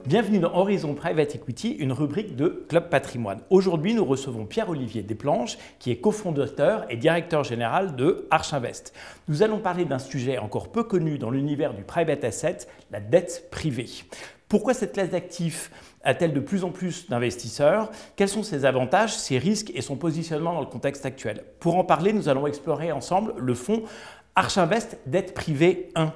Bienvenue dans Horizon Private Equity, une rubrique de Club Patrimoine. Aujourd'hui, nous recevons Pierre-Olivier Desplanches, qui est cofondateur et directeur général de Archinvest. Nous allons parler d'un sujet encore peu connu dans l'univers du private asset, la dette privée. Pourquoi cette classe d'actifs a-t-elle de plus en plus d'investisseurs? Quels sont ses avantages, ses risques et son positionnement dans le contexte actuel? Pour en parler, nous allons explorer ensemble le fonds Archinvest Dette Privée 1.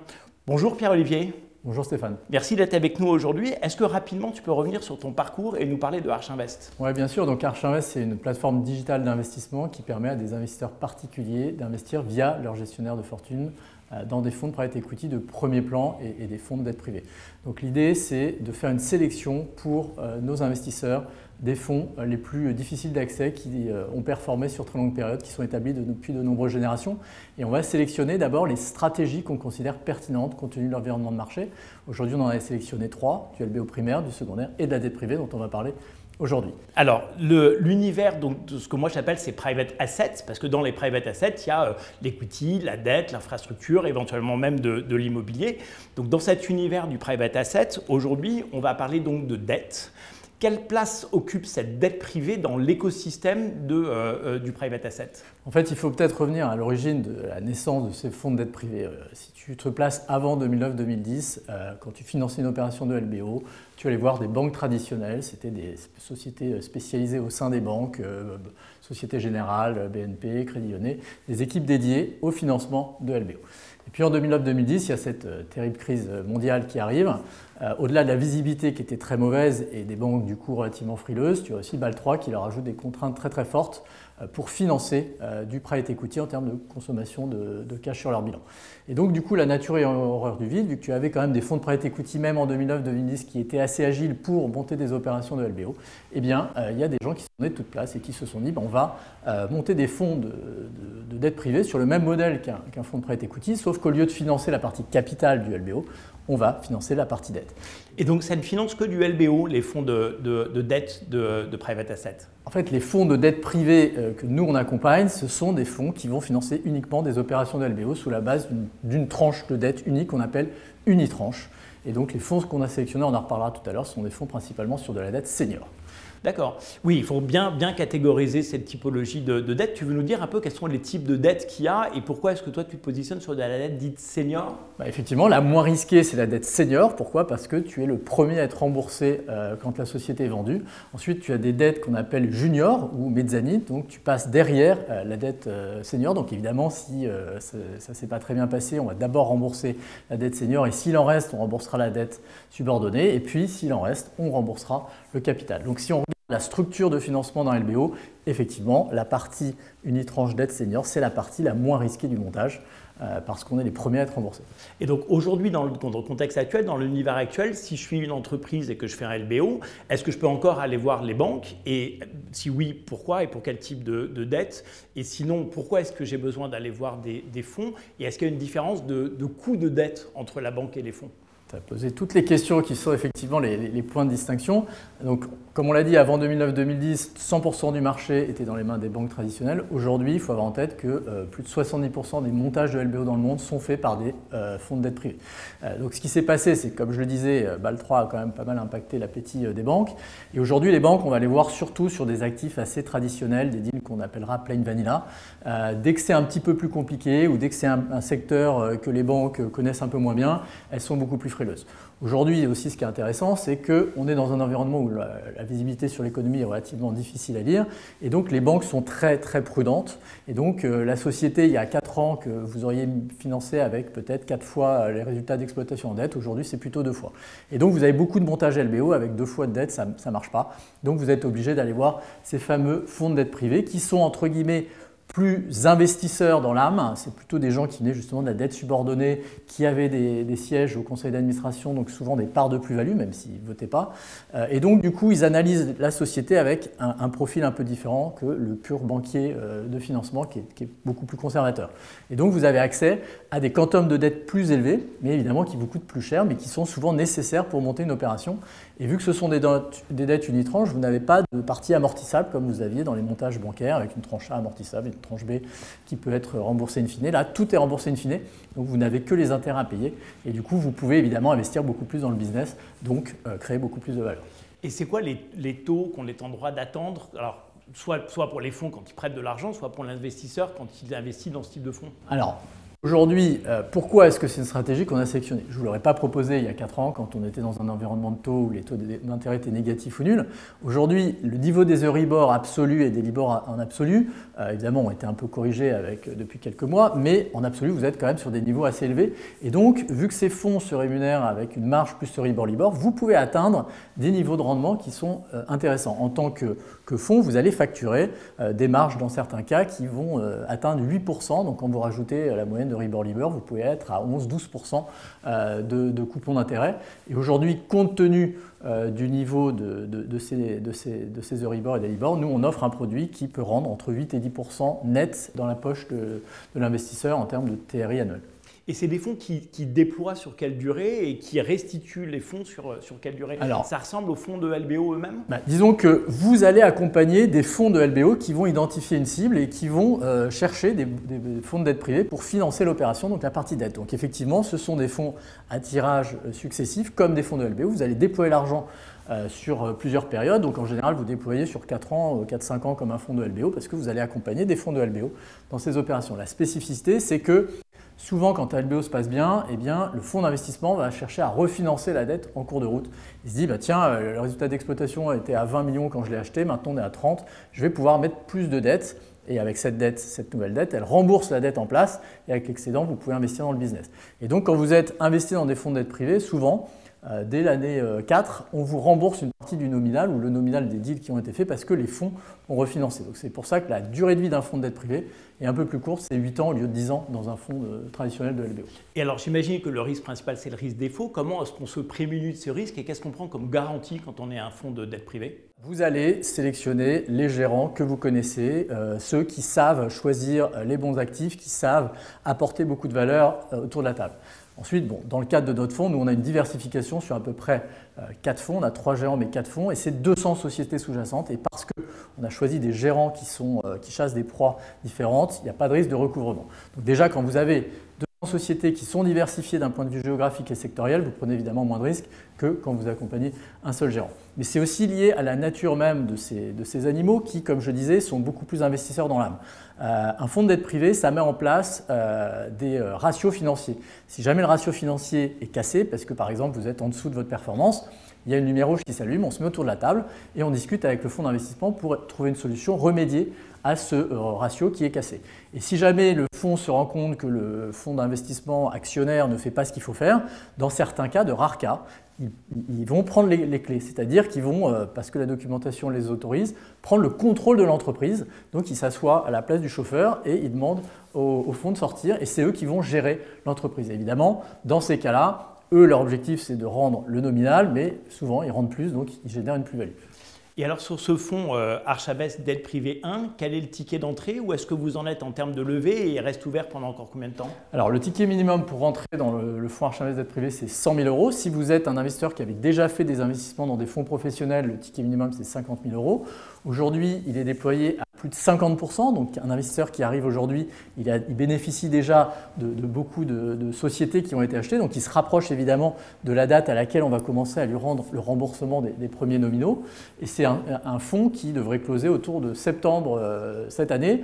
Bonjour Pierre-Olivier. Bonjour Stéphane. Merci d'être avec nous aujourd'hui. Est-ce que rapidement tu peux revenir sur ton parcours et nous parler de Archinvest? Oui, bien sûr. Donc Archinvest, c'est une plateforme digitale d'investissement qui permet à des investisseurs particuliers d'investir via leur gestionnaire de fortune dans des fonds de private equity de premier plan et des fonds de dette privée. Donc l'idée, c'est de faire une sélection pour nos investisseurs des fonds les plus difficiles d'accès qui ont performé sur très longue période, qui sont établis depuis de nombreuses générations. Et on va sélectionner d'abord les stratégies qu'on considère pertinentes compte tenu de l'environnement de marché. Aujourd'hui, on en a sélectionné 3, du LBO primaire, du secondaire et de la dette privée dont on va parler aujourd'hui. Alors, l'univers de ce que moi j'appelle ces private assets, parce que dans les private assets, il y a l'equity, la dette, l'infrastructure, éventuellement même de l'immobilier. Donc dans cet univers du private asset, aujourd'hui, on va parler donc de dette. Quelle place occupe cette dette privée dans l'écosystème du private asset? En fait, il faut peut-être revenir à l'origine de la naissance de ces fonds de dette privée. Si tu te places avant 2009-2010, quand tu finançais une opération de LBO, tu allais voir des banques traditionnelles, c'était des sociétés spécialisées au sein des banques, Société Générale, BNP, Crédit Lyonnais, des équipes dédiées au financement de LBO. Et puis en 2009-2010, il y a cette terrible crise mondiale qui arrive. Au-delà de la visibilité qui était très mauvaise et des banques du coup relativement frileuses, tu as aussi BAL 3 qui leur ajoute des contraintes très très fortes pour financer du private equity en termes de consommation de cash sur leur bilan. Et donc du coup la nature est en horreur du vide, vu que tu avais quand même des fonds de private equity même en 2009-2010 qui étaient assez agiles pour monter des opérations de LBO, eh bien il y a des gens qui sont nés de toute place et qui se sont dit on va monter des fonds de dette privée sur le même modèle qu'un fonds de private equity, sauf qu'au lieu de financer la partie capitale du LBO, on va financer la partie dette. Et donc ça ne finance que du LBO, les fonds de dette de private asset? En fait, les fonds de dette privée que nous on accompagne, ce sont des fonds qui vont financer uniquement des opérations de LBO sous la base d'une tranche de dette unique qu'on appelle unitranche. Et donc les fonds qu'on a sélectionnés, on en reparlera tout à l'heure, sont des fonds principalement sur de la dette senior. D'accord. Oui, il faut bien catégoriser cette typologie de dette. Tu veux nous dire un peu quels sont les types de dettes qu'il y a et pourquoi est-ce que toi tu te positionnes sur de la dette dite senior? Effectivement, la moins risquée, c'est la dette senior. Pourquoi? Parce que tu es le premier à être remboursé quand la société est vendue. Ensuite, tu as des dettes qu'on appelle junior ou mezzanine, donc tu passes derrière la dette senior. Donc évidemment, si ça ne s'est pas très bien passé, on va d'abord rembourser la dette senior et s'il en reste, on remboursera la dette subordonnée et puis s'il en reste, on remboursera le capital. Donc si on regarde la structure de financement dans LBO, effectivement, la partie unitranche dette senior, c'est la partie la moins risquée du montage parce qu'on est les premiers à être remboursés. Et donc aujourd'hui, dans le contexte actuel, dans l'univers actuel, si je suis une entreprise et que je fais un LBO, est-ce que je peux encore aller voir les banques? Et si oui, pourquoi et pour quel type de dette? Et sinon, pourquoi est-ce que j'ai besoin d'aller voir des fonds? Et est-ce qu'il y a une différence de coût de dette entre la banque et les fonds? Tu as posé toutes les questions qui sont effectivement les points de distinction. Donc, comme on l'a dit, avant 2009-2010, 100% du marché était dans les mains des banques traditionnelles. Aujourd'hui, il faut avoir en tête que plus de 70% des montages de LBO dans le monde sont faits par des fonds de dette privée. Donc, ce qui s'est passé, c'est que, comme je le disais, BAL 3 a quand même pas mal impacté l'appétit des banques. Et aujourd'hui, les banques, on va les voir surtout sur des actifs assez traditionnels, des deals qu'on appellera plain vanilla. Dès que c'est un petit peu plus compliqué ou dès que c'est un secteur que les banques connaissent un peu moins bien, elles sont beaucoup plus frileuses. Aujourd'hui aussi, ce qui est intéressant, c'est qu'on est dans un environnement où la visibilité sur l'économie est relativement difficile à lire et donc les banques sont très très prudentes et donc la société, il y a 4 ans que vous auriez financé avec peut-être 4 fois les résultats d'exploitation en dette, aujourd'hui c'est plutôt 2 fois. Et donc vous avez beaucoup de montage LBO avec 2 fois de dette, ça ne marche pas. Donc vous êtes obligé d'aller voir ces fameux fonds de dette privée qui sont entre guillemets plus investisseurs dans l'âme, c'est plutôt des gens qui venaient justement de la dette subordonnée, qui avaient des sièges au conseil d'administration, donc souvent des parts de plus-value, même s'ils ne votaient pas. Et donc du coup, ils analysent la société avec un profil un peu différent que le pur banquier de financement qui est beaucoup plus conservateur. Et donc vous avez accès à des quantums de dette plus élevés, mais évidemment qui vous coûtent plus cher, mais qui sont souvent nécessaires pour monter une opération. Et vu que ce sont des dettes unitranches, vous n'avez pas de partie amortissable comme vous aviez dans les montages bancaires avec une tranche A amortissable, tranche B qui peut être remboursée in fine. Là, tout est remboursé in fine, donc vous n'avez que les intérêts à payer. Et du coup, vous pouvez évidemment investir beaucoup plus dans le business, donc créer beaucoup plus de valeur. Et c'est quoi les taux qu'on est en droit d'attendre? Alors, soit pour les fonds quand ils prêtent de l'argent, soit pour l'investisseur quand il investit dans ce type de fonds? Alors, aujourd'hui, pourquoi est-ce que c'est une stratégie qu'on a sélectionnée? Je ne vous l'aurais pas proposé il y a 4 ans quand on était dans un environnement de taux où les taux d'intérêt étaient négatifs ou nuls. Aujourd'hui, le niveau des Euribor absolus et des Libor en absolu, évidemment, ont été un peu corrigés depuis quelques mois, mais en absolu, vous êtes quand même sur des niveaux assez élevés. Et donc, vu que ces fonds se rémunèrent avec une marge plus Euribor-Libor, vous pouvez atteindre des niveaux de rendement qui sont intéressants. En tant que fonds, vous allez facturer des marges dans certains cas qui vont atteindre 8%. Donc, quand vous rajoutez la moyenne de Euribor-Libor, vous pouvez être à 11-12% de coupons d'intérêt. Et aujourd'hui, compte tenu du niveau de ces Euribor et des Libor, nous on offre un produit qui peut rendre entre 8 et 10% net dans la poche de l'investisseur en termes de TRI annuel. Et c'est des fonds qui déploient sur quelle durée et qui restituent les fonds sur quelle durée? Alors, ça ressemble aux fonds de LBO eux-mêmes? Disons que vous allez accompagner des fonds de LBO qui vont identifier une cible et qui vont chercher des fonds de dette privée pour financer l'opération, donc la partie dette. Donc effectivement, ce sont des fonds à tirage successif comme des fonds de LBO. Vous allez déployer l'argent sur plusieurs périodes. Donc en général, vous déployez sur 4 ans, 4-5 ans comme un fonds de LBO parce que vous allez accompagner des fonds de LBO dans ces opérations. La spécificité, c'est que souvent, quand un LBO se passe bien, eh bien, le fonds d'investissement va chercher à refinancer la dette en cours de route. Il se dit, tiens, le résultat d'exploitation était à 20 millions quand je l'ai acheté, maintenant on est à 30, je vais pouvoir mettre plus de dettes. Et avec cette dette, cette nouvelle dette, elle rembourse la dette en place et avec l'excédent, vous pouvez investir dans le business. Et donc, quand vous êtes investi dans des fonds de dette privée, souvent, dès l'année 4, on vous rembourse une partie du nominal ou le nominal des deals qui ont été faits parce que les fonds ont refinancé. Donc c'est pour ça que la durée de vie d'un fonds de dette privée est un peu plus courte, c'est 8 ans au lieu de 10 ans dans un fonds traditionnel de LBO. Et alors j'imagine que le risque principal c'est le risque défaut. Comment est-ce qu'on se prémunit de ce risque et qu'est-ce qu'on prend comme garantie quand on est un fonds de dette privée? Vous allez sélectionner les gérants que vous connaissez, ceux qui savent choisir les bons actifs, qui savent apporter beaucoup de valeur autour de la table. Ensuite, dans le cadre de notre fonds, nous on a une diversification sur à peu près 4 fonds, on a 3 gérants mais 4 fonds et c'est 200 sociétés sous-jacentes et parce qu'on a choisi des gérants qui chassent des proies différentes, il n'y a pas de risque de recouvrement. Donc déjà quand vous avez 200 sociétés qui sont diversifiées d'un point de vue géographique et sectoriel, vous prenez évidemment moins de risques que quand vous accompagnez un seul gérant. Mais c'est aussi lié à la nature même de ces animaux qui, comme je disais, sont beaucoup plus investisseurs dans l'âme. Un fonds de dette privée, ça met en place des ratios financiers. Si jamais le ratio financier est cassé, parce que par exemple vous êtes en dessous de votre performance, il y a une lumière rouge qui s'allume, on se met autour de la table et on discute avec le fonds d'investissement pour trouver une solution, remédier à ce ratio qui est cassé. Et si jamais le fonds se rend compte que le fonds d'investissement actionnaire ne fait pas ce qu'il faut faire, dans certains cas, de rares cas, ils vont prendre les clés, c'est-à-dire qu'ils vont, parce que la documentation les autorise, prendre le contrôle de l'entreprise. Donc ils s'assoient à la place du chauffeur et ils demandent au fonds de sortir et c'est eux qui vont gérer l'entreprise. Évidemment, dans ces cas-là, eux, leur objectif, c'est de rendre le nominal, mais souvent, ils rendent plus, donc ils génèrent une plus-value. Et alors, sur ce fonds Archavest Dette Privée 1, quel est le ticket d'entrée? Où est-ce que vous en êtes en termes de levée et il reste ouvert pendant encore combien de temps? Alors, le ticket minimum pour rentrer dans le fonds Archavest Dette Privée, c'est 100 000 €. Si vous êtes un investisseur qui avait déjà fait des investissements dans des fonds professionnels, le ticket minimum, c'est 50 000 €. Aujourd'hui, il est déployé à plus de 50%. Donc, un investisseur qui arrive aujourd'hui, il bénéficie déjà de beaucoup de sociétés qui ont été achetées. Donc, il se rapproche évidemment de la date à laquelle on va commencer à lui rendre le remboursement des premiers nominaux. Et c'est un fonds qui devrait closer autour de septembre cette année.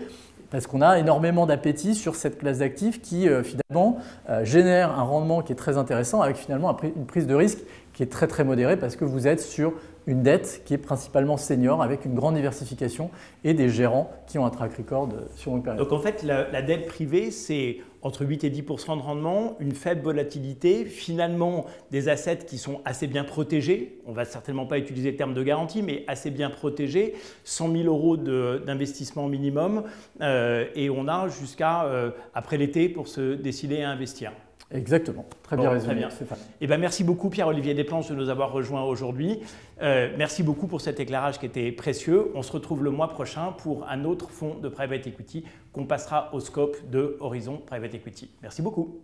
Parce qu'on a énormément d'appétit sur cette classe d'actifs qui finalement génère un rendement qui est très intéressant avec finalement une prise de risque qui est très très modérée parce que vous êtes sur une dette qui est principalement senior avec une grande diversification et des gérants qui ont un track record sur une période. Donc en fait, la dette privée, c'est entre 8 et 10% de rendement, une faible volatilité, finalement des assets qui sont assez bien protégés. On ne va certainement pas utiliser le terme de garantie, mais assez bien protégés. 100 000 € d'investissement minimum et on a jusqu'à après l'été pour se décider à investir. Exactement, très bien résumé. Très bien. Eh ben, merci beaucoup Pierre-Olivier Desplanches de nous avoir rejoints aujourd'hui. Merci beaucoup pour cet éclairage qui était précieux. On se retrouve le mois prochain pour un autre fonds de Private Equity qu'on passera au scope de Horizon Private Equity. Merci beaucoup.